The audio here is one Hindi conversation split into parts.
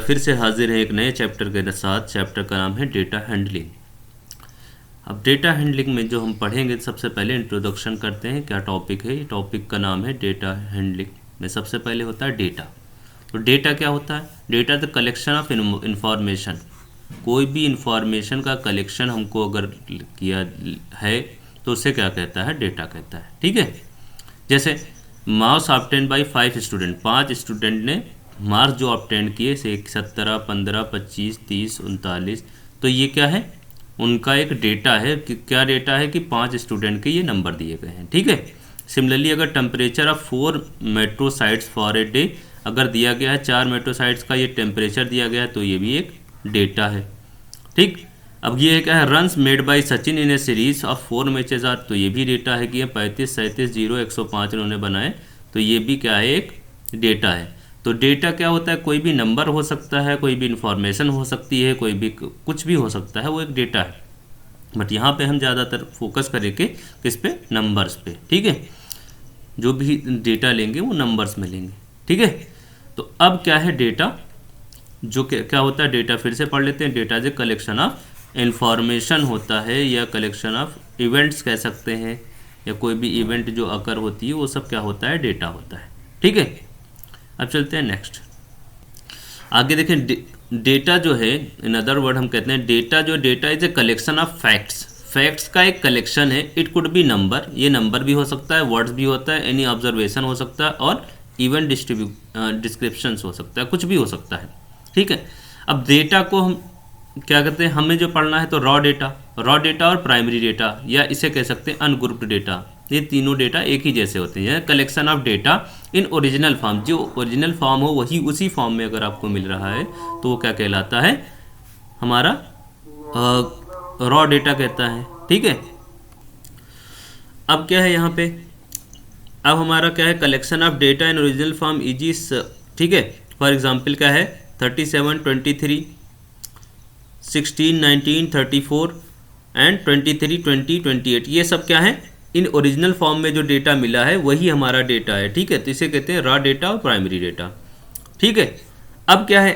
फिर से हाजिर है एक नए चैप्टर के साथ। चैप्टर का नाम है डेटा हैंडलिंग। अब डेटा हैंडलिंग में जो हम पढ़ेंगे, सबसे पहले इंट्रोडक्शन करते हैं क्या टॉपिक है। ये टॉपिक का नाम है डेटा हैंडलिंग में सबसे पहले होता है डेटा। तो डेटा क्या होता है? Data the collection of information. कोई भी इंफॉर्मेशन का कलेक्शन हमको अगर किया है तो उसे क्या कहता है? डेटा कहता है। ठीक है, जैसे marks obtain by 5 student, 5 student ने मार्क्स जो ऑब्टेन किए से 17, 15, 25, 30, 39, तो ये क्या है? उनका एक डेटा है कि क्या डेटा है कि 5 स्टूडेंट के ये नंबर दिए गए हैं। ठीक है, सिमिलरली अगर temperature of 4 metro sites for a day अगर दिया गया है, 4 मेट्रो साइट्स का ये टेम्परेचर दिया गया है, तो ये भी एक डेटा है। ठीक, अब ये क्या है? Runs made by Sachin in a series of 4 matches are, तो ये भी डेटा है कि ये 35, 37, 0, 105 इन्होंने बनाए, तो ये भी क्या है? एक डेटा है। तो डेटा क्या होता है? कोई भी नंबर हो सकता है, कोई भी इंफॉर्मेशन हो सकती है, कोई भी कुछ भी हो सकता है, वो एक डेटा है। बट यहाँ पे हम ज़्यादातर फोकस करेंगे किस पे? नंबर्स पे। ठीक है, जो भी डेटा लेंगे वो नंबर्स में लेंगे। ठीक है, तो अब क्या है डेटा? जो क्या होता है डेटा? फिर से पढ़ लेते हैं। Data is a collection of information होता है, या कलेक्शन ऑफ इवेंट्स कह सकते हैं, या कोई भी इवेंट जो अकर होती है वो सब क्या होता है? डेटा होता है। ठीक है, अब चलते हैं नेक्स्ट आगे। देखें डेटा जो है, इन अदर वर्ड हम कहते हैं data is a collection of facts का एक कलेक्शन है। इट कुड बी नंबर, ये नंबर भी हो सकता है, वर्ड्स भी होता है, एनी ऑब्जर्वेशन हो सकता है, और इवन डिस्क्रिप्शंस हो सकता है, कुछ भी हो सकता है। ठीक है, अब डेटा को हम क्या करते हैं? हमें जो पढ़ना है तो रॉ डेटा और प्राइमरी डेटा, या इसे कह सकते हैं अनग्रुप्ड डेटा। ये तीनों डेटा एक ही जैसे होते हैं। Collection of data in original form, जो ओरिजिनल फॉर्म हो वही उसी फॉर्म में अगर आपको मिल रहा है तो वो क्या कहलाता है? हमारा रॉ डेटा कहता है। ठीक है, अब क्या है यहाँ पे? अब हमारा क्या है? Collection of data in original form is, ठीक है, फॉर एग्जाम्पल क्या है? 37, 23, 16, 19, 34 एंड 23, 20, 28, ये सब क्या है? इन ओरिजिनल फॉर्म में जो डेटा मिला है वही हमारा डेटा है। ठीक है, तो इसे कहते हैं रॉ डेटा और प्राइमरी डेटा। ठीक है, अब क्या है?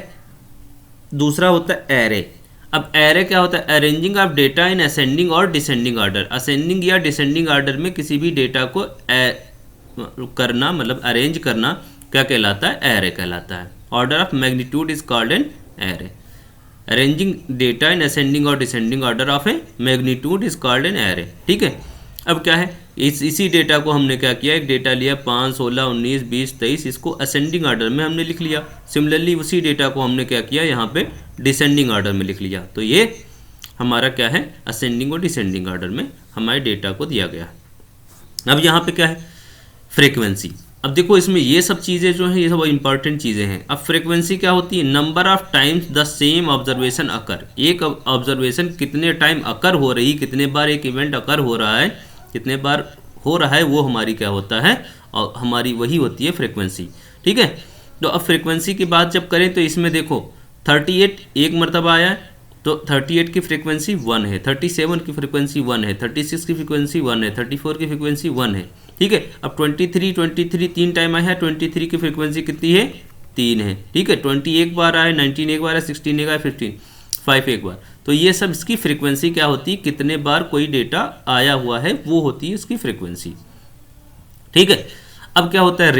दूसरा होता है एरे। अब एरे क्या होता है? Arranging of data in ascending और डिसेंडिंग ऑर्डर। असेंडिंग या डिसेंडिंग ऑर्डर में किसी भी डेटा को करना, मतलब अरेंज करना, क्या कहलाता है? एरे कहलाता है। Order of magnitude is called an array. Arranging data in ascending और descending order of a magnitude is called an array. ठीक है, अब क्या है? इसी डेटा को हमने क्या किया? एक डेटा लिया 5, 16, 19, 20, 23, इसको असेंडिंग ऑर्डर में हमने लिख लिया। सिमिलरली उसी डेटा को हमने क्या किया? यहाँ पे डिसेंडिंग ऑर्डर में लिख लिया। तो ये हमारा क्या है? असेंडिंग और डिसेंडिंग ऑर्डर में हमारे डेटा को दिया गया। अब यहाँ पे क्या है? फ्रीक्वेंसी। अब देखो इसमें ये सब चीज़ें जो हैं ये सब इंपॉर्टेंट चीज़ें हैं। अब फ्रीक्वेंसी क्या होती है? Number of times the same observation occur. एक ऑब्जर्वेशन कितने टाइम अकर हो रही, कितने बार एक इवेंट अकर हो रहा है, कितने बार हो रहा है, वो हमारी क्या होता है? और हमारी वही होती है फ्रीक्वेंसी। ठीक है, तो अब फ्रीक्वेंसी की बात जब करें तो इसमें देखो 38 एक मरतबा आया है तो 38 की फ्रीक्वेंसी 1 है, 37 की फ्रीक्वेंसी 1 है, 36 की फ्रीक्वेंसी 1 है, 34 की फ्रीक्वेंसी 1 है। ठीक है, अब 23 तीन टाइम आया है, 23 की फ्रीक्वेंसी कितनी है? 3 है। ठीक है, 20 एक बार आया, 19 एक बार है, 16 एक आया, 5 एक बार। तो ये सब इसकी फ्रीक्वेंसी क्या होती है? कितने बार कोई डेटा आया हुआ है वो होती है इसकी फ्रीक्वेंसी। ठीक है, अब क्या होता है?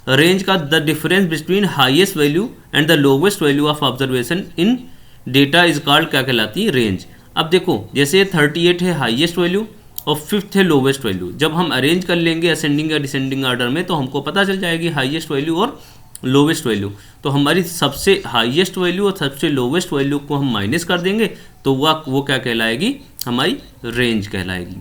रेंज का the difference between highest value and the lowest value of observation in data is called, क्या कहलाती है? रेंज। अब देखो जैसे 38 है हाईएस्ट वैल्यू और 5th है लोवेस्ट वैल्यू। जब हम अरेंज कर लेंगे असेंडिंग या डिसेंडिंग ऑर्डर में तो हमको पता चल जाएगी हाईएस्ट वैल्यू और लोवेस्ट वैल्यू। तो हमारी सबसे हाईएस्ट वैल्यू और सबसे लोवेस्ट वैल्यू को हम माइनस कर देंगे तो वो क्या कहलाएगी? हमारी रेंज कहलाएगी।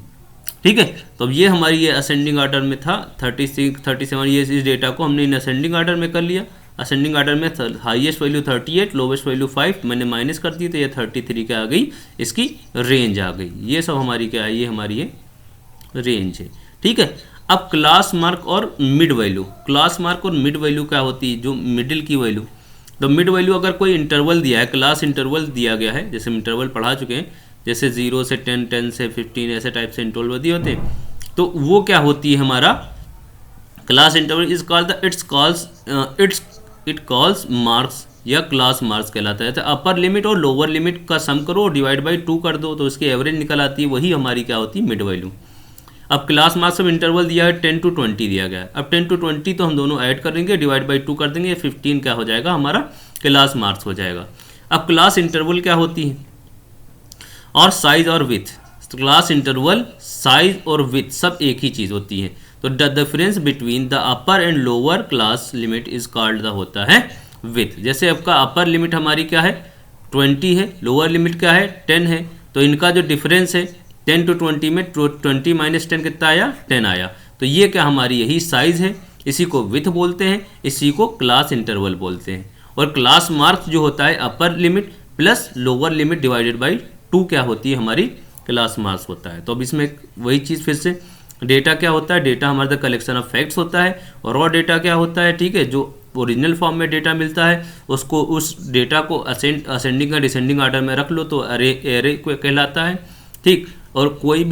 ठीक है, तो अब ये हमारी ये असेंडिंग ऑर्डर में था 36, 37, ये इस डेटा को हमने इन असेंडिंग ऑर्डर में कर लिया। असेंडिंग ऑर्डर में हाईएस्ट वैल्यू 38, लोवेस्ट वैल्यू 5, मैंने माइनस कर दी तो ये 33 क्या आ गई? इसकी रेंज आ गई। ये सब हमारी क्या है? ये हमारी ये रेंज है। ठीक है, अब क्लास मार्क और मिड वैल्यू। क्लास मार्क और मिड वैल्यू क्या होती है? जो मिडिल की वैल्यू। तो मिड वैल्यू अगर कोई इंटरवल दिया है, क्लास इंटरवल दिया गया है, जैसे हम इंटरवल पढ़ा चुके हैं, जैसे 0 से 10, 10 से 15, ऐसे टाइप से इंटरवल दिए होते हैं, तो वो क्या होती है? हमारा class interval is called the it calls marks या क्लास मार्क्स कहलाता है। तो अपर लिमिट और लोअर लिमिट का सम करो और डिवाइड बाई 2 कर दो तो इसकी एवरेज निकल आती है, वही हमारी क्या होती है मिड वैल्यू। अब क्लास मार्क्स में इंटरवल दिया है 10 to 20 दिया गया है। अब 10 to 20 तो हम दोनों ऐड कर देंगे, डिवाइड बाई 2 कर देंगे, 15 क्या हो जाएगा हमारा क्लास मार्क्स हो जाएगा। अब क्लास इंटरवल क्या होती है और साइज और विथ, तो क्लास इंटरवल साइज और विथ सब एक ही चीज़ होती है। तो the difference between the upper and lower class limit is called the होता है विथ। जैसे आपका अपर लिमिट हमारी क्या है 20 है, लोअर लिमिट क्या है 10 है, तो इनका जो डिफरेंस है 10 to 20 में 20 माइनस 10 कितना आया 10 आया। तो ये क्या हमारी यही साइज है, इसी को विथ बोलते हैं, इसी को क्लास इंटरवल बोलते हैं। और क्लास मार्क्स जो होता है upper limit plus lower limit divided by 2 क्या होती है हमारी क्लास मार्क्स होता है। तो अब इसमें वही चीज़ फिर से, डेटा क्या होता है, डेटा हमारा द कलेक्शन ऑफ फैक्ट्स होता है, और रॉ डेटा क्या होता है, ठीक है, जो ओरिजिनल फॉर्म में डेटा मिलता है उसको, उस डेटा को असेंडिंग या डिसेंडिंग ऑर्डर में रख लो तो एरे कहलाता है, ठीक। और कोई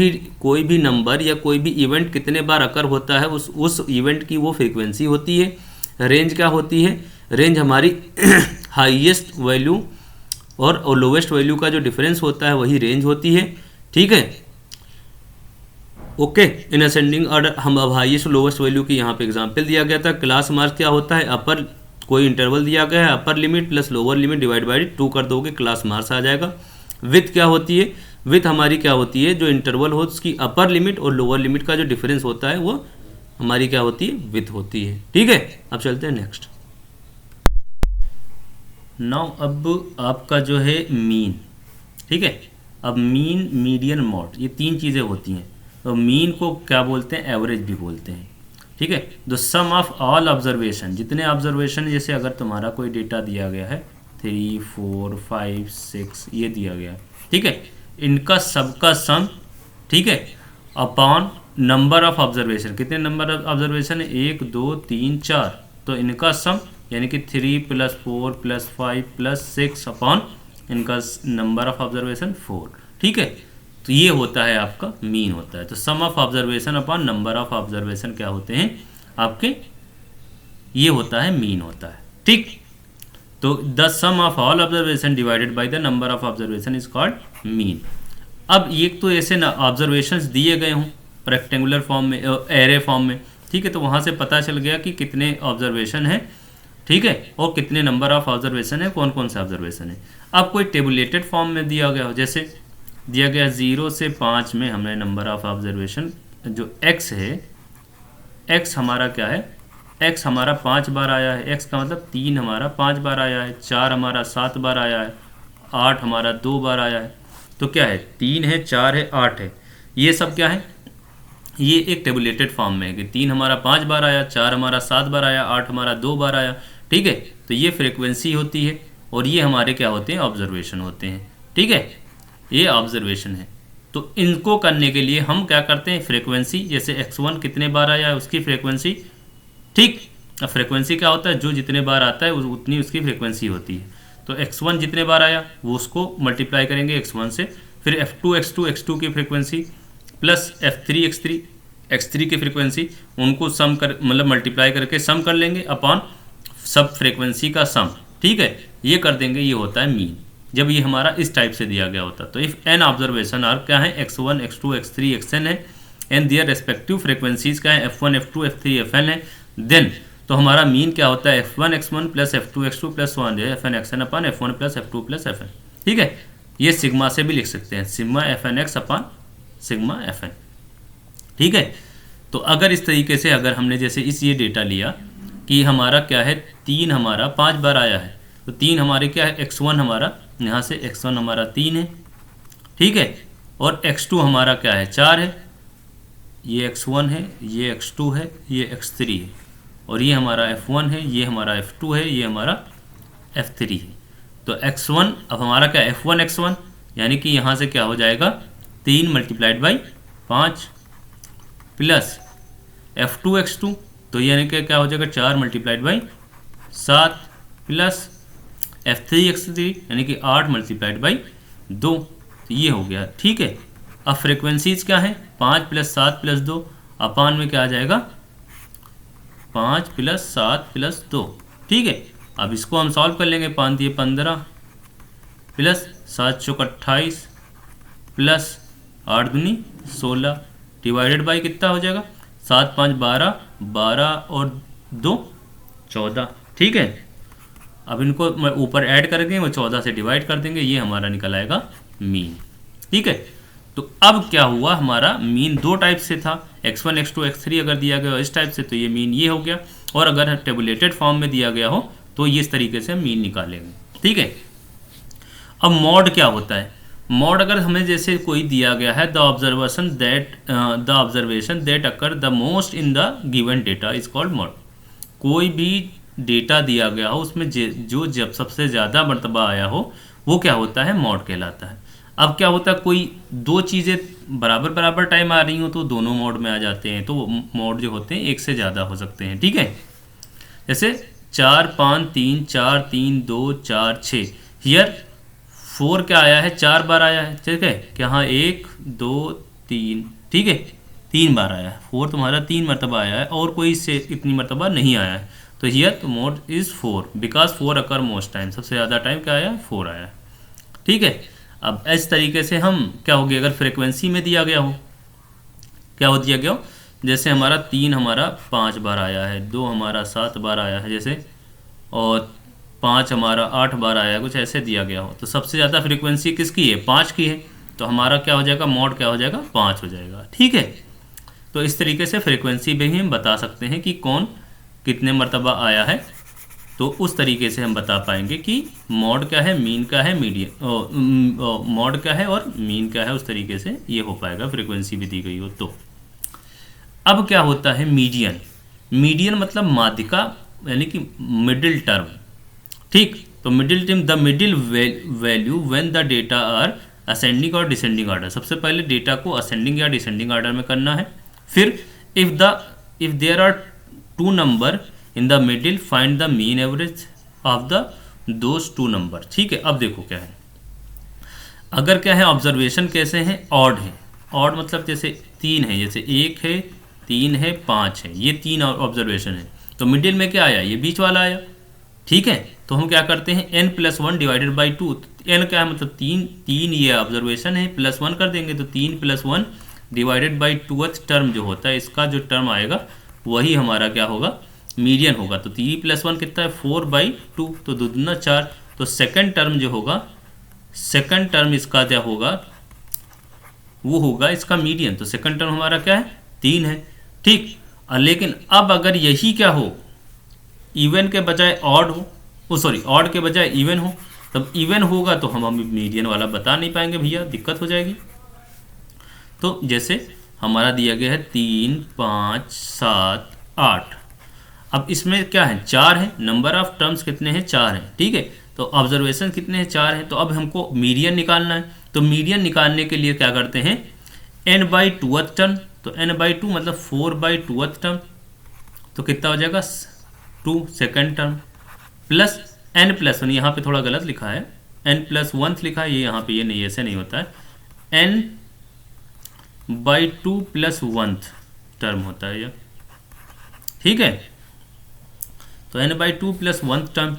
भी नंबर या कोई भी इवेंट कितने बार अकर होता है उस इवेंट की वो फ्रीक्वेंसी होती है। रेंज क्या होती है, रेंज हमारी हाईएस्ट वैल्यू और लोवेस्ट वैल्यू का जो डिफरेंस होता है वही रेंज होती है, ठीक है, ओके। इन असेंडिंग ऑर्डर हम अब हाईएस्ट लोवेस्ट वैल्यू की यहाँ पे एग्जांपल दिया गया था। क्लास मार्क्स क्या होता है, अपर कोई इंटरवल दिया गया है, upper limit plus lower limit divide by 2 कर दोगे क्लास मार्क्स आ जाएगा। विथ क्या होती है, विथ हमारी क्या होती है, जो इंटरवल हो उसकी अपर लिमिट और लोअर लिमिट का जो डिफरेंस होता है वो हमारी क्या होती है विथ होती है, ठीक है। अब चलते हैं नेक्स्ट। नाउ अब आपका जो है मीन, ठीक है। अब मीन, मीडियन, मॉड, ये 3 चीज़ें होती हैं। तो मीन को क्या बोलते हैं, एवरेज भी बोलते हैं, ठीक है। The sum of all observation, जितने ऑब्जर्वेशन, जैसे अगर तुम्हारा कोई डेटा दिया गया है 3, 4, 5, 6 ये दिया गया है, ठीक है, इनका सबका सम, ठीक है, अपॉन नंबर ऑफ ऑब्जर्वेशन, कितने नंबर ऑफ ऑब्जर्वेशन है 1, 2, 3, 4, तो इनका सम यानी कि 3 + 4 + 5 + 6 अपॉन इनका नंबर ऑफ ऑब्जर्वेशन 4, ठीक है। तो ये होता है आपका मीन होता है। तो sum of observation upon number of observation क्या होते हैं आपके, ये होता है मीन होता है, ठीक। तो the sum of all observation divided by the number of observation is called mean. अब ये तो ऐसे ना ऑब्जर्वेशंस दिए गए हों रेक्टेंगुलर फॉर्म में, एरे फॉर्म में, ठीक है, तो वहाँ से पता चल गया कि कितने ऑब्जर्वेशन है, ठीक है, और कितने नंबर ऑफ ऑब्जर्वेशन है, कौन कौन से ऑब्जर्वेशन है। अब कोई टेबुलेटेड फॉर्म में दिया गया हो, जैसे दिया गया 0 से 5 में हमने नंबर ऑफ ऑब्जर्वेशन जो x है, x हमारा क्या है, x हमारा 5 बार आया है, x का मतलब 3 हमारा 5 बार आया है, 4 हमारा 7 बार आया है, 8 हमारा 2 बार आया है। तो क्या है 3 है, 4 है, 8 है, ये सब क्या है, ये एक टेबुलेटेड फॉर्म में है कि 3 हमारा 5 बार आया, 4 हमारा 7 बार आया, 8 हमारा 2 बार आया, ठीक है। तो ये फ्रीक्वेंसी होती है और ये हमारे क्या होते हैं ऑब्जर्वेशन होते हैं, ठीक है, ये ऑब्जर्वेशन है। तो इनको करने के लिए हम क्या करते हैं, फ्रीक्वेंसी, जैसे x1 कितने बार आया है उसकी फ्रीक्वेंसी, ठीक। अब फ्रीक्वेंसी क्या होता है, जो जितने बार आता है उतनी उसकी फ्रीक्वेंसी होती है। तो x1 जितने बार आया वो उसको मल्टीप्लाई करेंगे x1 से, फिर f2 x2 की फ्रीक्वेंसी प्लस f3 x3 की फ्रीक्वेंसी, उनको सम कर मतलब मल्टीप्लाई करके सम कर लेंगे अपॉन सब फ्रीक्वेंसी का सम, ठीक है, ये कर देंगे, ये होता है मीन। जब ये हमारा इस टाइप से दिया गया होता तो इफ़ एन ऑब्जर्वेशन आर क्या है x1 x2 x3 xn है एंड दियर रेस्पेक्टिव फ्रीक्वेंसीज क्या है f1 f2 f3 fn है, देन तो हमारा मीन क्या होता है f1 x1 plus f2 x2 plus 1 जो है fn xn upon f1 plus f2 plus fn, ठीक है। ये सिग्मा से भी लिख सकते हैं, sigma fn x upon sigma fn, ठीक है। तो अगर इस तरीके से अगर हमने जैसे इस ये डेटा लिया कि हमारा क्या है 3 हमारा 5 बार आया है, तो 3 हमारे क्या है x1 हमारा, यहाँ से x1 हमारा 3 है, ठीक है, और x2 हमारा क्या है 4 है, ये x1 है, ये x2 है, ये x3 है, और ये हमारा f1 है, ये हमारा f2 है, ये हमारा f3 है। तो x1 अब हमारा क्या f1 x1 यानी कि यहाँ से क्या हो जाएगा 3 multiplied by 5 plus f2 x2, तो यानी कि क्या हो जाएगा 4 multiplied by 7 plus f3 x3 यानी कि 8 मल्टीप्लाइड बाई 2, तो ये हो गया, ठीक है। अब फ्रीक्वेंसीज क्या है 5 + 7 + 2 अपान में क्या आ जाएगा 5 + 7 + 2, ठीक है। अब इसको हम सॉल्व कर लेंगे। 5 दिए 15 प्लस 7 चौक 28 प्लस 8 दूनी 16 डिवाइडेड बाई कितना हो जाएगा 7 5 12, 12 और 2 14। ठीक है, अब इनको ऊपर ऐड कर देंगे, वो 14 से डिवाइड कर देंगे, ये हमारा निकल आएगा मीन। ठीक है, तो अब क्या हुआ, हमारा मीन दो टाइप से था, x1 x2 x3 अगर दिया गया हो इस टाइप से तो ये मीन ये हो गया, और अगर टेबुलेटेड फॉर्म में दिया गया हो तो ये इस तरीके से मीन निकालेंगे। ठीक है, अब मॉड क्या होता है। मॉड अगर हमें जैसे कोई दिया गया है the observation that occur the most in the given data is called mod. कोई भी डेटा दिया गया हो उसमें जो जब सबसे ज़्यादा मर्तबा आया हो वो क्या होता है, मॉड कहलाता है। अब क्या होता है, कोई दो चीज़ें बराबर बराबर टाइम आ रही हो तो दोनों मोड में आ जाते हैं, तो मोड जो होते हैं एक से ज़्यादा हो सकते हैं। ठीक है, जैसे 4 5 3 4 3 2 4 6, हियर 4 क्या आया है, 4 बार आया है। ठीक है, कि हाँ 1 2 3, ठीक है 3 बार आया है, 4 तुम्हारा 3 मरतबा आया है और कोई से इतनी मरतबा नहीं आया है, तो हियर तो mode is 4 because 4 occur most time, सबसे ज़्यादा टाइम क्या आया है, 4 आया है। ठीक है, अब इस तरीके से हम क्या होगी, अगर फ्रीक्वेंसी में दिया गया हो, क्या हो दिया गया हो, जैसे हमारा 3 हमारा 5 बार आया है, 2 हमारा 7 बार आया है जैसे, और 5 हमारा 8 बार आया है, कुछ ऐसे दिया गया हो, तो सबसे ज़्यादा फ्रीक्वेंसी किसकी है, 5 की है, तो हमारा क्या हो जाएगा, मॉड क्या हो जाएगा, 5 हो जाएगा। ठीक है, तो इस तरीके से फ्रीक्वेंसी भी हम बता सकते हैं कि कौन कितने मरतबा आया है, तो उस तरीके से हम बता पाएंगे कि मॉड क्या है, मीन क्या है, मीडियन मॉड क्या है और मीन क्या है, उस तरीके से ये हो पाएगा फ्रीक्वेंसी भी दी गई हो तो। अब क्या होता है मीडियन। मीडियन मतलब माध्यिका यानी कि मिडिल टर्म। ठीक, तो middle term the middle value when the data are ascending और डिसेंडिंग ऑर्डर। सबसे पहले डेटा को असेंडिंग या डिसेंडिंग ऑर्डर में करना है, फिर if there are 2 number in the middle find the mean average of the those 2 number. ठीक है, अब देखो क्या है, अगर क्या है ऑब्जर्वेशन कैसे हैं, ऑड है। ऑड मतलब जैसे 3 है, जैसे 1 है 3 है 5 है, ये 3 ऑब्जर्वेशन है, तो मिडिल में क्या आया, ये बीच वाला आया। ठीक है, तो हम क्या करते हैं n+1 डिवाइडेड बाई 2, n क्या है मतलब 3 ये ऑब्जर्वेशन है, +1 कर देंगे तो 3 + 1 डिवाइडेड बाई 2th टर्म जो होता है, इसका जो टर्म आएगा वही हमारा क्या होगा, मीडियन होगा। तो 3 + 1 कितना है, 4/2, तो 2 दूना 4, तो सेकंड टर्म जो होगा, सेकंड टर्म इसका क्या होगा, वो होगा इसका मीडियन। तो सेकंड टर्म हमारा क्या है, 3 है। ठीक, लेकिन अब अगर यही क्या हो, इवन के बजाय ऑड हो, ऑड के बजाय इवन हो, तब इवन होगा तो हम मीडियन वाला बता नहीं पाएंगे भैया, दिक्कत हो जाएगी। तो जैसे हमारा दिया गया है 3 5 7 8, अब इसमें क्या है, 4 है, नंबर ऑफ टर्म्स कितने हैं, 4 हैं। ठीक है, तो ऑब्जर्वेशन कितने हैं, 4 हैं, तो अब हमको मीडियन निकालना है। तो मीडियन निकालने के लिए क्या करते हैं, n/2th टर्म, तो n/2 मतलब 4/2th टर्म, तो कितना हो जाएगा 2 सेकेंड टर्म, प्लस n+1, यहाँ पे थोड़ा गलत लिखा है, n+1 लिखा है, ये यहाँ पे ये नहीं, ऐसे नहीं होता है, n/2 + 1th टर्म होता है ये। ठीक है, तो n/2 + 1th टर्म,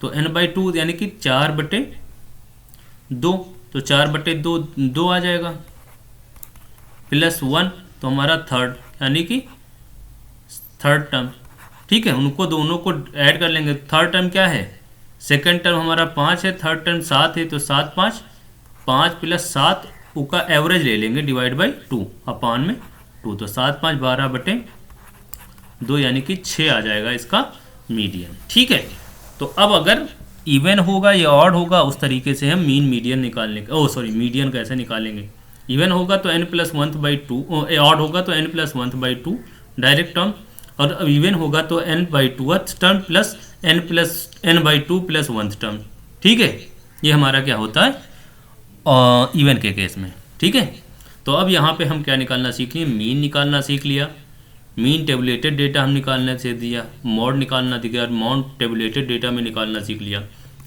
तो n/2 यानी कि 4/2, तो 4/2 2 आ जाएगा, +1 तो हमारा थर्ड यानी कि थर्ड टर्म। ठीक है, उनको दोनों को ऐड कर लेंगे, थर्ड टर्म क्या है, सेकंड टर्म हमारा 5 है, थर्ड टर्म 7 है, तो 7 5 + 7 उसका एवरेज ले लेंगे डिवाइड बाई 2 अपान में 2, तो 7 5 12/2 यानी कि 6 आ जाएगा इसका मीडियन। ठीक है, तो अब अगर इवन होगा या ऑड होगा, उस तरीके से हम मीडियन निकालने का मीडियन कैसे निकालेंगे। इवन होगा तो n+1/2, ऑड होगा तो n+1/2 डायरेक्ट टर्म, और इवन होगा तो n/2th term plus n/2 + 1th term. ठीक है, ये हमारा क्या होता है इवन के केस में। ठीक है, तो अब यहाँ पे हम क्या निकालना सीख लिए, मीन निकालना सीख लिया, मीन टेबुलेटेड डेटा हम निकालना सीख दिया, मॉड निकालना सीख लिया, मॉड टेबुलेटेड डेटा में निकालना सीख लिया,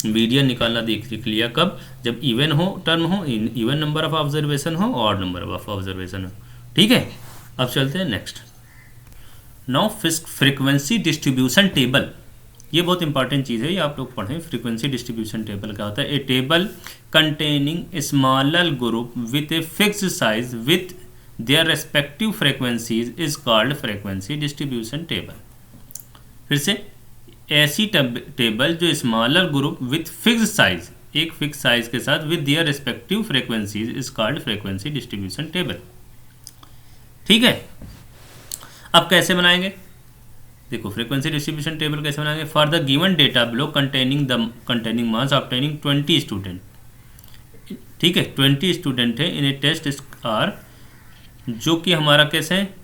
मीडियन निकालना सीख लिया, कब, जब इवन हो टर्म हो, इवन नंबर ऑफ ऑब्जर्वेशन हो, ऑड नंबर ऑफ ऑब्जर्वेशन हो। ठीक है, अब चलते हैं next. Now frequency distribution table ये बहुत इंपॉर्टेंट चीज़ है, ये आप लोग पढ़ें। फ्रीक्वेंसी डिस्ट्रीब्यूशन टेबल क्या होता है? A table containing smaller group with a fixed size with their respective frequencies is called frequency distribution table. फिर से, ऐसी टेबल जो smaller group with fixed size, एक फिक्स साइज के साथ, with their respective frequencies is called frequency distribution table. ठीक है, अब कैसे बनाएंगे? देखो, फ्रीक्वेंसी डिस्ट्रीब्यूशन टेबल कैसे बनाएंगे? For the given data block containing marks obtaining 20 student. ठीक है, 20 स्टूडेंट है इन ए टेस्ट आर, जो कि हमारा कैसे है,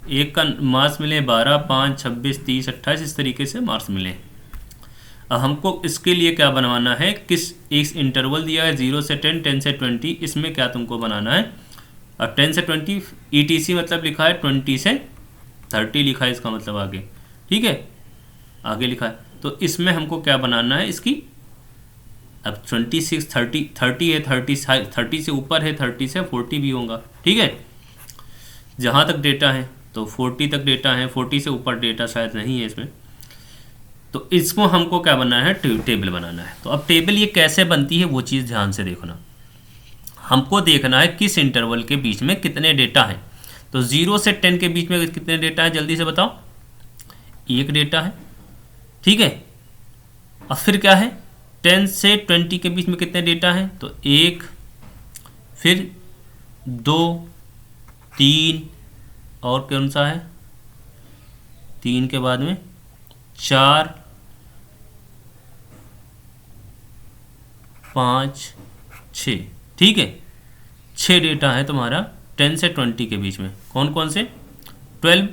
एक का मार्क्स मिले 12, 5, 26, 30, 28, इस तरीके से मार्क्स मिले। अब हमको इसके लिए क्या बनवाना है? किस एक इंटरवल दिया है 0 से 10, 10 से 20, इसमें क्या तुमको बनाना है? अब 10 से 20 ETC मतलब लिखा है, 20 से 30 लिखा है, इसका मतलब आगे। ठीक है, आगे लिखा है, तो इसमें हमको क्या बनाना है इसकी? अब 26, 30 है, 30 से ऊपर है, 30 से 40 भी होगा। ठीक है, जहाँ तक डेटा है तो 40 तक डेटा है, 40 से ऊपर डेटा शायद नहीं है इसमें। तो इसको हमको क्या बनाना है? टेबल बनाना है। तो अब टेबल ये कैसे बनती है वो चीज़ ध्यान से देखना। हमको देखना है किस इंटरवल के बीच में कितने डेटा हैं। तो 0 से 10 के बीच में कितने डेटा है, जल्दी से बताओ? एक डेटा है। ठीक है, अब फिर क्या है? 10 से 20 के बीच में कितने डेटा हैं? तो 1, फिर 2, 3, और कौन सा है? 3 के बाद में 4, 5, 6। ठीक है, 6 डेटा है तुम्हारा 10 से 20 के बीच में। कौन कौन से? 12,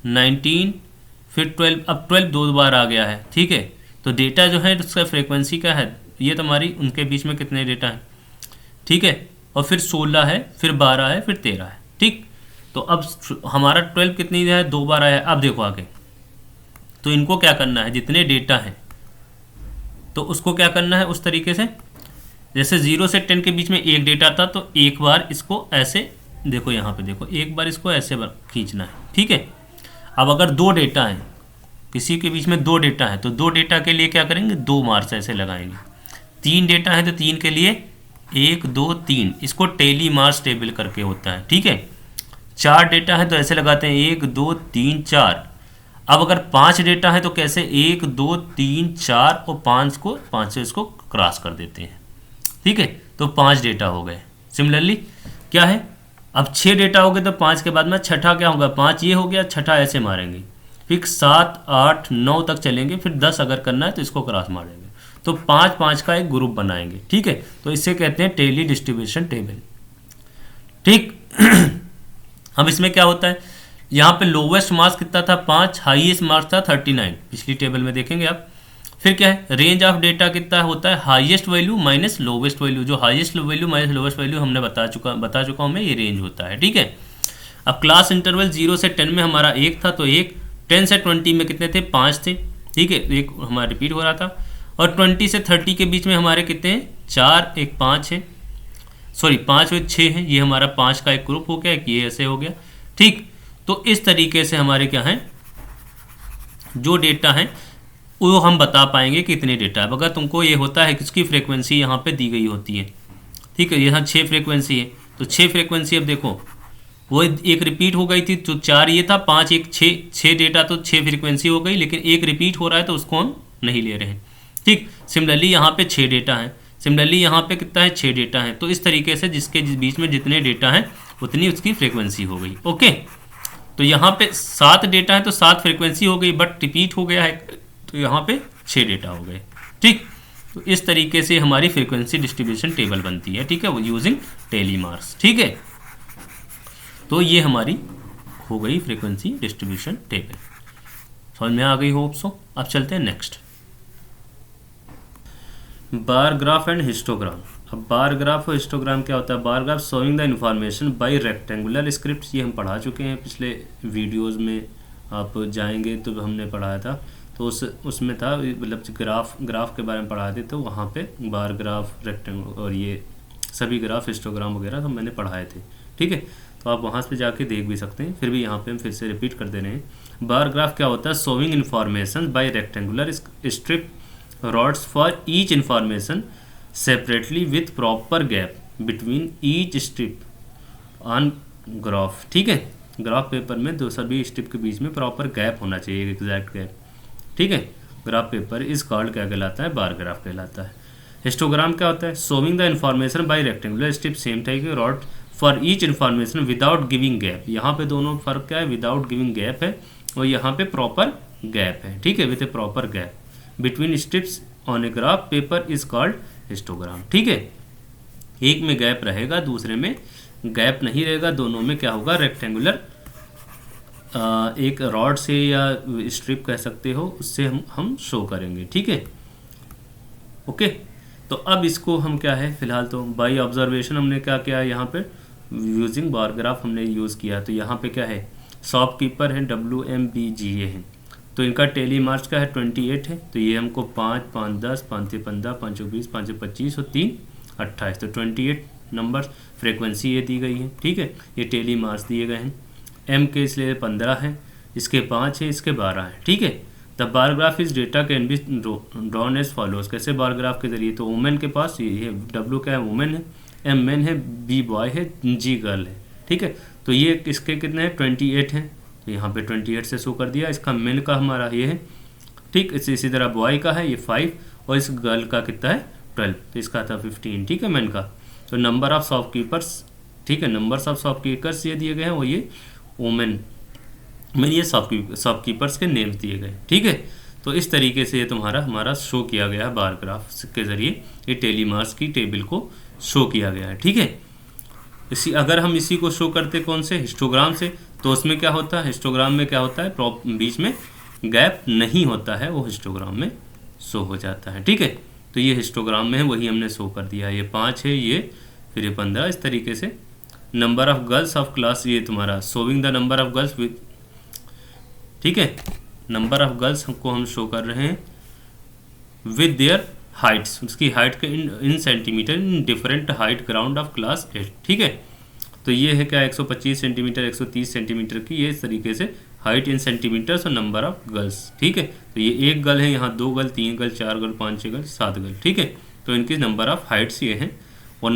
19, फिर 12। अब 12 दो बार आ गया है। ठीक है, तो डेटा जो है उसका फ्रीक्वेंसी क्या है? ये तुम्हारी उनके बीच में कितने डेटा हैं? ठीक है, और फिर 16 है, फिर 12 है, फिर 13 है। ठीक, तो अब हमारा 12 कितनी है? 2 बार आया है। अब देखो आगे, तो इनको क्या करना है? जितने डेटा हैं तो उसको क्या करना है उस तरीके से, जैसे 0 से 10 के बीच में एक डेटा था तो एक बार इसको ऐसे, देखो यहाँ पे देखो, एक बार इसको ऐसे खींचना है। ठीक है, अब अगर 2 डेटा हैं, किसी के बीच में 2 डेटा है, तो 2 डेटा के लिए क्या करेंगे? 2 मार्क्स ऐसे लगाएंगे। 3 डेटा है तो 3 के लिए 1, 2, 3, इसको टेली मार्क्स टेबल करके होता है। ठीक है, 4 डेटा है तो ऐसे लगाते हैं 1, 2, 3, 4। अब अगर 5 डेटा है तो कैसे? 1, 2, 3, 4 और 5 से इसको क्रॉस कर देते हैं। ठीक है, तो 5 डेटा हो गए। सिमिलरली क्या है? अब 6 डेटा हो गए तो 5 के बाद में छठा क्या होगा? 5 ये हो गया, छठा ऐसे मारेंगे, फिर 7, 8, 9 तक चलेंगे, फिर 10 अगर करना है तो इसको क्रॉस मारेंगे। तो 5-5 का एक ग्रुप बनाएंगे। ठीक है, तो इससे कहते हैं टेली डिस्ट्रीब्यूशन टेबल। ठीक अब इसमें क्या होता है? यहाँ पे लोवेस्ट मार्क्स कितना था? 5, हाईएस्ट मार्क्स था 39, पिछली टेबल में देखेंगे आप। फिर क्या है? रेंज ऑफ डेटा कितना होता है? Highest value minus lowest value. जो highest value minus lowest value हमने बता चुका हूँ मैं, ये रेंज होता है। ठीक है, अब क्लास इंटरवल 0 से 10 में हमारा 1 था, तो 1, 10 से 20 में कितने थे? 5 थे। ठीक है, एक हमारा रिपीट हो रहा था। और 20 से 30 के बीच में हमारे कितने हैं? 4, 1 5 है, सॉरी 5 और 6 है। ये हमारा 5 का एक ग्रुप हो गया, एक ये ऐसे हो गया। ठीक, तो इस तरीके से हमारे क्या है, जो डेटा है वो हम बता पाएंगे कितने डेटा है। अगर तुमको ये होता है कि इसकी फ्रीक्वेंसी यहाँ पे दी गई होती है। ठीक है, यहाँ 6 फ्रीक्वेंसी है, तो 6 फ्रीक्वेंसी, अब देखो वो एक रिपीट हो गई थी, तो 4 ये था, 5 1 6 डेटा, तो 6 फ्रीक्वेंसी हो गई, लेकिन एक रिपीट हो रहा है तो उसको हम नहीं ले रहे हैं। ठीक, सिमिलरली यहाँ पे 6 डेटा है, सिमिलरली यहाँ पे कितना है? 6 डेटा है। तो इस तरीके से जिसके बीच में जितने डेटा हैं उतनी उसकी फ्रीक्वेंसी हो गई। ओके, तो यहाँ पे 7 डेटा है तो 7 फ्रीक्वेंसी हो गई, बट रिपीट हो गया है तो यहाँ पे 6 डेटा हो गए। ठीक, तो इस तरीके से हमारी फ्रीक्वेंसी डिस्ट्रीब्यूशन टेबल बनती है। ठीक है, वो यूजिंग टेली मार्क्स। ठीक है, तो ये हमारी हो गई फ्रीक्वेंसी डिस्ट्रीब्यूशन टेबल। समझ में आ गई होप सो। अब चलते हैं next, bar graph and histogram. अब बार ग्राफ और हिस्टोग्राम क्या होता है? Bar graph showing the information by rectangular script, ये हम पढ़ा चुके हैं पिछले वीडियोस में, आप जाएंगे तो हमने पढ़ाया था। तो उसमें था, मतलब ग्राफ के बारे में पढ़ाए थे, तो वहाँ पे बार ग्राफ, रेक्टेंगुलर और ये सभी ग्राफ, हिस्टोग्राम वगैरह सब मैंने पढ़ाए थे। ठीक है, तो आप वहाँ पे जाके देख भी सकते हैं, फिर भी यहाँ पे हम फिर से रिपीट कर दे रहे हैं। बार ग्राफ क्या होता है? Showing information by rectangular strip rods for each information separately with proper gap between each strip on graph. ठीक है, ग्राफ पेपर में दो सभी स्ट्रिप के बीच में प्रॉपर गैप होना चाहिए, एग्जैक्ट गैप। ठीक है, ग्राफ पेपर इस कॉल्ड क्या कहलाता है? बार ग्राफ कहलाता है। हिस्टोग्राम क्या होता है? Showing the information by rectangular strip same type के rod for each information without giving gap. यहाँ पे दोनों फर्क क्या है? विदाउट गिविंग गैप है और यहाँ पे प्रॉपर गैप है। ठीक है, with A proper gap between strips on a graph paper is called histogram. ठीक है, एक में गैप रहेगा, दूसरे में गैप नहीं रहेगा, दोनों में क्या होगा? रेक्टेंगुलर एक रॉड से या स्ट्रिप कह सकते हो, उससे हम शो करेंगे। ठीक है, ओके। तो अब इसको हम क्या है, फिलहाल तो बाई ऑब्जर्वेशन हमने क्या किया है, यहाँ पे यूजिंग बार ग्राफ हमने यूज़ किया। तो यहाँ पे क्या है? शॉपकीपर है, WMBGA है, तो इनका टेली मार्च का है 28 है, तो ये हमको 5, 5, 10, 5, 15, 5, 20, 5, 25 और 3, 28, तो 28 नंबर फ्रीक्वेंसी ये दी गई है। ठीक है, ये टेली मार्च दिए गए हैं। M के इसलिए 15 है, इसके 5 है, इसके 12 है। ठीक है, the bar graph is data can be drawn as follows. कैसे बार ग्राफ के जरिए? तो वुमेन के पास ये है, W क्या है? वुमेन है, M मैन है, B बॉय है, G गर्ल है। ठीक है, तो ये इसके कितने हैं? 28 हैं, तो यहाँ पे 28 से शो कर दिया। इसका मेन का हमारा ये है। ठीक, इसी तरह बॉय का है ये 5 और इस गर्ल का कितना है? 12, तो इसका था 15। ठीक है, मेन का। तो नंबर ऑफ शॉपकीपर्स, ठीक है, नंबर्स ऑफ शॉपकीपर्स ये दिए गए हैं, वो ये वुमेन में ये शॉपकीपर्स के नेम्स दिए गए। ठीक है, तो इस तरीके से ये हमारा शो किया गया है बार ग्राफ के जरिए, ये टेली मार्च की टेबल को शो किया गया है। ठीक है, अगर हम इसी को शो करते कौन से? हिस्टोग्राम से, तो उसमें क्या होता है? हिस्टोग्राम में क्या होता है? बीच में गैप नहीं होता है, वो हिस्टोग्राम में शो हो जाता है। ठीक है, तो ये हिस्टोग्राम में है, वही हमने शो कर दिया है। ये 5 है, ये फिर ये 15, इस तरीके से। Number of girls of class, ये तुम्हारा showing the number of girls with, ठीक है, नंबर ऑफ गर्ल्स हमको हम शो कर रहे हैं विद देयर हाइट्स, उसकी हाइट के इन centimetre in different height ground of class 8। ठीक है, तो ये है क्या? 125 सेंटीमीटर, 130 सेंटीमीटर की, ये इस तरीके से हाइट इन सेंटीमीटर्स और नंबर ऑफ गर्ल्स। ठीक है, तो ये एक गर्ल है, यहाँ 2 girl, 3 girl, 4 girl, 5, 6 girl, 7 girl. ठीक है, तो इनकी नंबर ऑफ हाइट्स ये हैं, और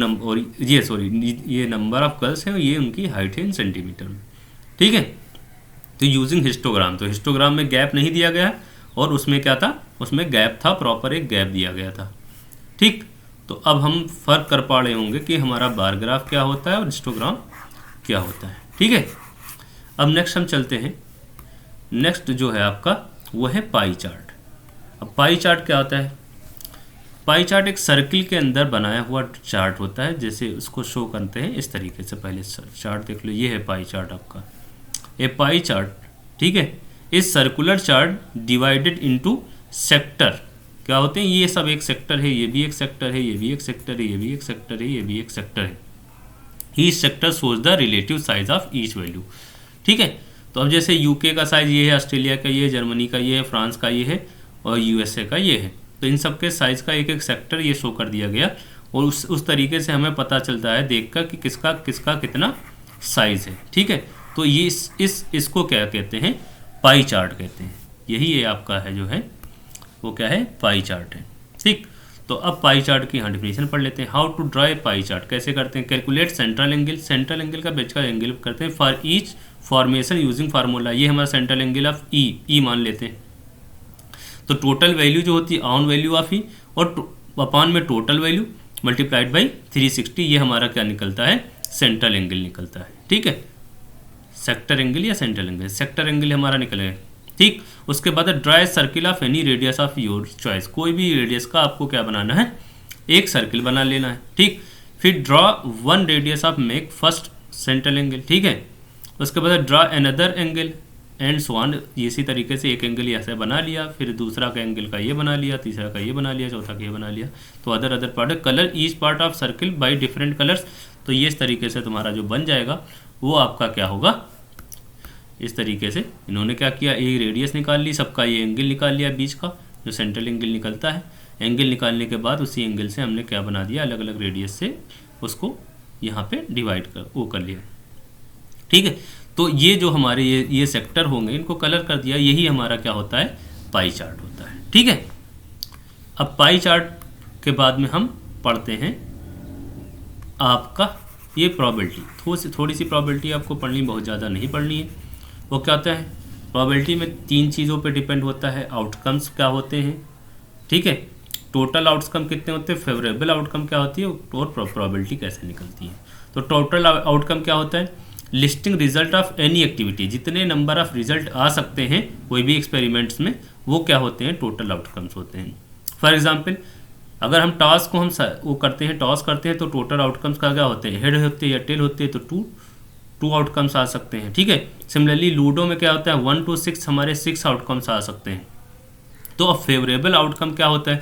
ये नंबर ऑफ गर्ल्स हैं और ये उनकी हाइट है इन सेंटीमीटर में। ठीक है, तो यूजिंग हिस्टोग्राम, तो हिस्टोग्राम में गैप नहीं दिया गया और उसमें क्या था? उसमें गैप था, प्रॉपर एक गैप दिया गया था। ठीक, तो अब हम फर्क कर पा रहे होंगे कि हमारा बार ग्राफ क्या होता है और हिस्टोग्राम क्या होता है। ठीक है, अब नेक्स्ट हम चलते हैं। नेक्स्ट जो है आपका वो है पाई चार्ट। अब पाई चार्ट क्या होता है? पाई चार्ट एक सर्किल के अंदर बनाया हुआ चार्ट होता है, जैसे उसको शो करते हैं इस तरीके से। पहले चार्ट देख लो, ये है पाई चार्ट आपका, ए पाई चार्ट। ठीक है, इस circular chart divided into sector क्या होते हैं? ये सब एक सेक्टर है, ये भी एक सेक्टर है, ये भी एक सेक्टर है, ये भी एक सेक्टर है, ये भी एक सेक्टर है। Each sector shows the relative size of each value. ठीक है, तो अब जैसे यूके का साइज ये है, ऑस्ट्रेलिया का ये है, जर्मनी का ये है, फ्रांस का ये है और यूएसए का ये है, तो इन सब के साइज का एक एक सेक्टर ये शो कर दिया गया और उस तरीके से हमें पता चलता है देखकर कि किसका किसका कितना साइज है। ठीक है, तो ये इसको क्या कहते हैं? पाई चार्ट कहते हैं। यही ये आपका है जो है वो क्या है? पाई चार्ट है। ठीक, तो अब पाई चार्ट की यहाँ डेफिनेशन पढ़ लेते हैं। How to draw a pie chart, कैसे करते हैं? Calculate central angle, central angle का बीच का एंगल करते हैं for each formation using formula. ये हमारा सेंट्रल एंगल ऑफ ई मान लेते हैं। तो टोटल वैल्यू जो होती है ऑन वैल्यू ऑफ ई और अपॉन में टोटल वैल्यू मल्टीप्लाइड बाई 360, ये हमारा क्या निकलता है? सेंट्रल एंगल निकलता है। ठीक है, सेक्टर एंगल या सेंट्रल एंगल, सेक्टर एंगल हमारा निकलेगा। ठीक, उसके बाद dry circle of any radius of your choice, कोई भी रेडियस का आपको क्या बनाना है? एक सर्किल बना लेना है। ठीक, फिर draw one radius of make first central angle. ठीक है, उसके बाद draw another angle and so on. इसी तरीके से एक एंगल ऐसे बना लिया, फिर दूसरा का एंगल का ये बना लिया, तीसरा का ये बना लिया, चौथा का ये बना लिया। तो other part colour each part of circle by different colours. तो ये इस तरीके से तुम्हारा जो बन जाएगा वो आपका क्या होगा? इस तरीके से इन्होंने क्या किया? एक रेडियस निकाल ली, सबका ये एंगल निकाल लिया बीच का, जो सेंट्रल एंगल निकलता है। एंगल निकालने के बाद उसी एंगल से हमने क्या बना दिया? अलग अलग रेडियस से उसको यहाँ पे डिवाइड कर लिया। ठीक है। तो ये जो हमारे ये सेक्टर होंगे इनको कलर कर दिया, यही हमारा क्या होता है, पाई चार्ट होता है। ठीक है। अब पाई चार्ट के बाद में हम पढ़ते हैं आपका ये प्रोबेबिलिटी। थोड़ी सी प्रोबेबिलिटी आपको पढ़नी, बहुत ज़्यादा नहीं पढ़नी है। वो क्या होता है, प्रोबेबिलिटी में 3 चीज़ों पे डिपेंड होता है। आउटकम्स क्या होते हैं, ठीक है, टोटल आउटकम कितने होते हैं, फेवरेबल आउटकम क्या होती है, और प्रोबेबिलिटी कैसे निकलती है। तो टोटल आउटकम क्या होता है, listing result of any activity, जितने नंबर ऑफ रिजल्ट आ सकते हैं कोई भी एक्सपेरिमेंट्स में, वो क्या होते हैं, टोटल आउटकम्स होते हैं। फॉर एग्जांपल, अगर हम टॉस को वो करते हैं, टॉस करते हैं, तो टोटल आउटकम्स का क्या होते हैं, हेड होते हैं या टेल होते हैं, तो टू आउटकम्स आ सकते हैं। ठीक है। सिमिलरली लूडो में क्या होता है, 1 to 6 हमारे 6 आउटकम्स आ सकते हैं। तो अब फेवरेबल आउटकम क्या होता है,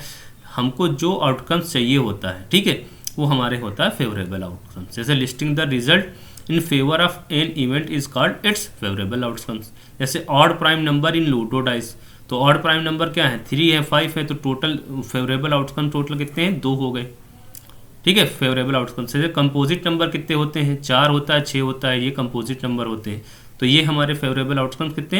हमको जो आउटकम्स चाहिए होता है, ठीक है, वो हमारे होता है फेवरेबल आउटकम। जैसे listing the result in favour of an event is called its favourable outcomes. जैसे odd prime number in ludo dice, तो ऑड प्राइम नंबर क्या है, 3 है, 5 है, तो टोटल फेवरेबल आउटकम टोटल कितने हैं, 2 हो गए। ठीक है, फेवरेबल आउटकम। जैसे कंपोजिट नंबर कितने होते हैं, 4 होता है, 6 होता है, ये कंपोजिट नंबर होते हैं। तो ये हमारे फेवरेबल आउटकम कितने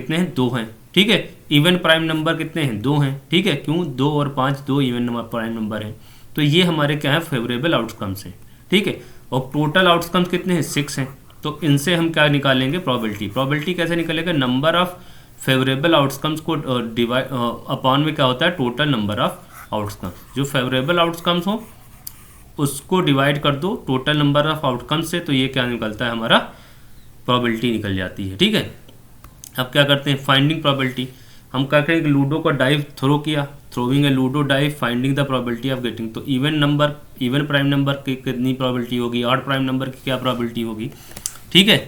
हैं, 2 हैं। ठीक है। इवन प्राइम नंबर कितने हैं, 2 हैं। ठीक है, क्यों, 2 और 5 2 इवन प्राइम नंबर हैं। तो ये हमारे क्या है, फेवरेबल आउटकम्स हैं। ठीक है। और टोटल आउटकम्स कितने हैं, 6 हैं। तो इनसे हम क्या निकालेंगे, प्रोबेबिलिटी कैसे निकलेगा, नंबर ऑफ फेवरेबल आउटकम्स को डिवाइड अपॉन में क्या होता है, टोटल नंबर ऑफ आउटकम्स। जो फेवरेबल आउटकम्स हो उसको डिवाइड कर दो टोटल नंबर ऑफ आउटकम्स से, तो ये क्या निकलता है, हमारा प्रोबेबिलिटी निकल जाती है। ठीक है। अब क्या करते हैं, फाइंडिंग प्रोबेबिलिटी। हम क्या करेंगे, लूडो का डाइव थ्रो किया, throwing A ludo dive, finding the probability of getting. तो इवन प्राइम नंबर की कितनी प्रोबेबिलिटी होगी, ऑड प्राइम नंबर की क्या प्रोबेबिलिटी होगी। ठीक है।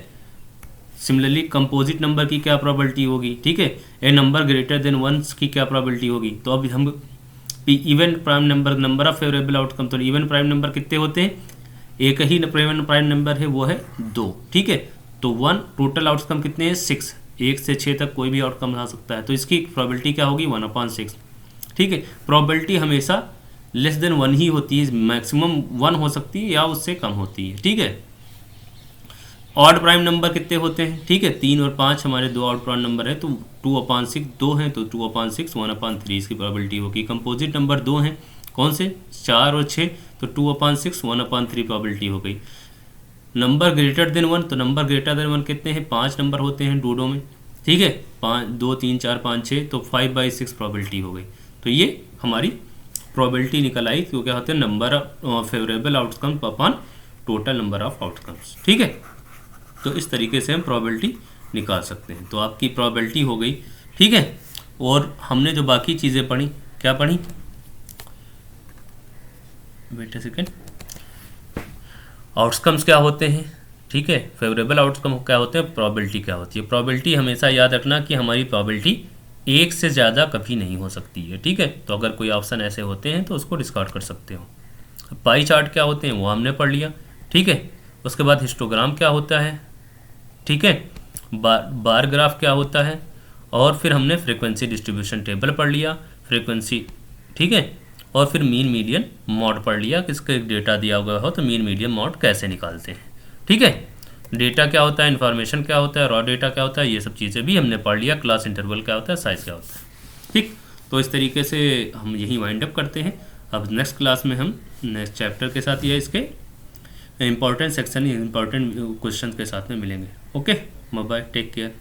सिमिलरली कंपोजिट नंबर की क्या प्रोबेबिलिटी होगी। ठीक है। ए नंबर ग्रेटर देन 1 की क्या प्रोबेबिलिटी होगी। तो अब हम even prime number of favourable outcome, तो इवन प्राइम नंबर कितने होते हैं, एक ही इवन प्राइम नंबर है, वो है 2। ठीक है। तो 1, टोटल आउटकम कितने हैं, 6। 1 से 6 तक कोई भी आउटकम आ सकता है, तो इसकी प्रोबेबिलिटी क्या होगी, 1/6। ठीक है। प्रोबेबिलिटी हमेशा लेस देन 1 ही होती है, मैक्सिमम 1 हो सकती है या उससे कम होती है। ठीक है। ऑड प्राइम नंबर कितने होते हैं, ठीक है, 3 और 5 हमारे 2 ऑड प्राइम नंबर है, तो 2/6 2 हैं, तो 2/6 1/3 इसकी प्रोबेबिलिटी होगी। कंपोजिट नंबर 2 हैं, कौन से, 4 और 6, तो 2/6 1/3 प्रोबेबिलिटी हो गई। नंबर ग्रेटर देन 1, तो नंबर ग्रेटर देन 1 कितने हैं, 5 नंबर होते हैं लूडो में। ठीक है, 5 2 3 4 5 6, तो 5/6 प्रोबेबिलिटी हो गई। तो ये हमारी प्रोबेबिलिटी निकल आई, क्योंकि क्या होते हैं, number of favourable outcome upon total number of outcomes. ठीक है। तो इस तरीके से हम प्रोबेबिलिटी निकाल सकते हैं। तो आपकी प्रोबेबिलिटी हो गई। ठीक है। और हमने जो बाकी चीज़ें पढ़ी, क्या पढ़ी, वेट अ सेकेंड, आउटकम्स क्या होते हैं, ठीक है, फेवरेबल आउटकम क्या होते हैं, प्रोबेबिलिटी क्या होती है। प्रोबेबिलिटी हमेशा याद रखना कि हमारी प्रोबेबिलिटी 1 से ज़्यादा कभी नहीं हो सकती है। ठीक है। तो अगर कोई ऑप्शन ऐसे होते हैं तो उसको डिस्कार्ड कर सकते हो। पाई चार्ट क्या होते हैं वो हमने पढ़ लिया। ठीक है। उसके बाद हिस्टोग्राम क्या होता है, ठीक है, बार ग्राफ क्या होता है, और फिर हमने फ्रीक्वेंसी डिस्ट्रीब्यूशन टेबल पढ़ लिया, फ्रीक्वेंसी, ठीक है, और फिर मीन मीडियन मॉड पढ़ लिया, किसका एक डेटा दिया हुआ हो तो मीन मीडियन मॉड कैसे निकालते हैं। ठीक है। डेटा क्या होता है, इन्फॉर्मेशन क्या होता है, रॉ डेटा क्या होता है, ये सब चीज़ें भी हमने पढ़ लिया। क्लास इंटरवल क्या होता है, साइज क्या होता है। ठीक। तो इस तरीके से हम यही वाइंड अप करते हैं। अब नेक्स्ट क्लास में हम नेक्स्ट चैप्टर के साथ या इसके इंपॉर्टेंट सेक्शन, इंपॉर्टेंट क्वेश्चन के साथ में मिलेंगे। Okay, bye, take care.